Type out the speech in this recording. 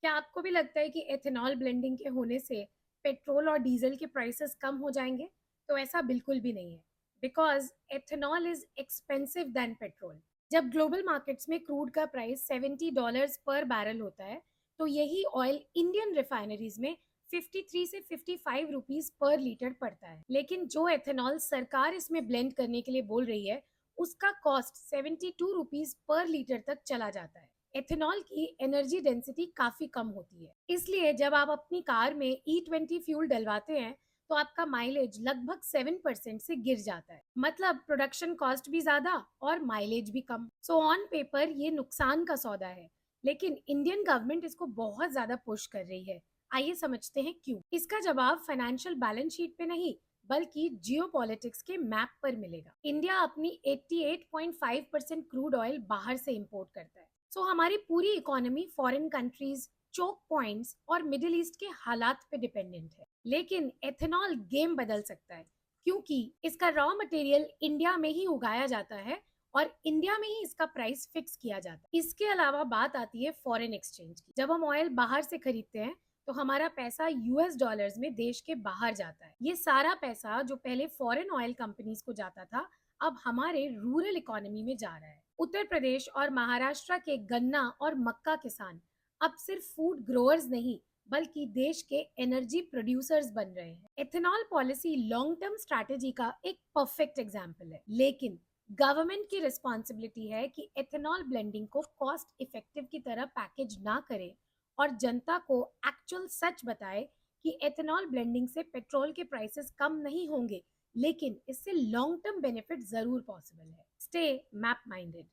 क्या आपको भी लगता है कि एथेनॉल ब्लेंडिंग के होने से पेट्रोल और डीजल के प्राइसेस कम हो जाएंगे? तो ऐसा बिल्कुल भी नहीं है, because ethanol is expensive than petrol. जब ग्लोबल मार्केट्स में क्रूड का प्राइस $70 पर बैरल होता है, तो यही ऑयल इंडियन रिफाइनरीज में 53 से 55 रुपीस पर लीटर पड़ता है। लेकिन जो एथेनॉल सरकार इसमें ब्लेंड करने के लिए बोल रही है, उसका कॉस्ट 72 रुपीस पर लीटर तक चला जाता है। एथेनॉल की एनर्जी डेंसिटी काफी कम होती है, इसलिए जब आप अपनी कार में E20 फ्यूल डलवाते हैं, तो आपका माइलेज लगभग 7% से गिर जाता है। मतलब प्रोडक्शन कॉस्ट भी ज्यादा और माइलेज भी कम। सो ऑन पेपर ये नुकसान का सौदा है, लेकिन इंडियन गवर्नमेंट इसको बहुत ज्यादा पुश कर रही है। आइए समझते हैं क्यों। इसका जवाब फाइनेंशियल बैलेंस शीट पे नहीं, बल्कि जियोपॉलिटिक्स के मैप पर मिलेगा। इंडिया अपनी 88.5% क्रूड ऑयल बाहर से इंपोर्ट करता है। सो हमारी पूरी economy foreign countries, choke points और मिडिल ईस्ट के हालात पे डिपेंडेंट है। लेकिन एथेनॉल गेम बदल सकता है, क्योंकि इसका रॉ मटेरियल इंडिया में ही उगाया जाता है और इंडिया में ही इसका प्राइस फिक्स किया जाता है। इसके अलावा बात आती है फॉरेन एक्सचेंज की। जब हम ऑयल बाहर से खरीदते हैं, तो हमारा पैसा यूएस डॉलर्स में देश के बाहर जाता है। ये सारा पैसा जो पहले फॉरेन ऑयल कंपनीज को जाता था, अब हमारे रूरल इकोनॉमी में जा रहा है। उत्तर प्रदेश और महाराष्ट्र के गन्ना और मक्का किसान अब सिर्फ फूड ग्रोअर्स नहीं, बल्कि देश के एनर्जी प्रोड्यूसर्स बन रहे हैं। Ethanol policy long term strategy का एक परफेक्ट एग्जाम्पल है, लेकिन गवर्नमेंट की रिस्पॉन्सिबिलिटी है कि एथेनॉल ब्लेंडिंग को कॉस्ट इफेक्टिव की तरह पैकेज ना करे और जनता को एक्चुअल सच बताए कि एथेनॉल ब्लेंडिंग से पेट्रोल के प्राइसेस कम नहीं होंगे, लेकिन इससे लॉन्ग टर्म बेनिफिट जरूर पॉसिबल है। Stay map minded.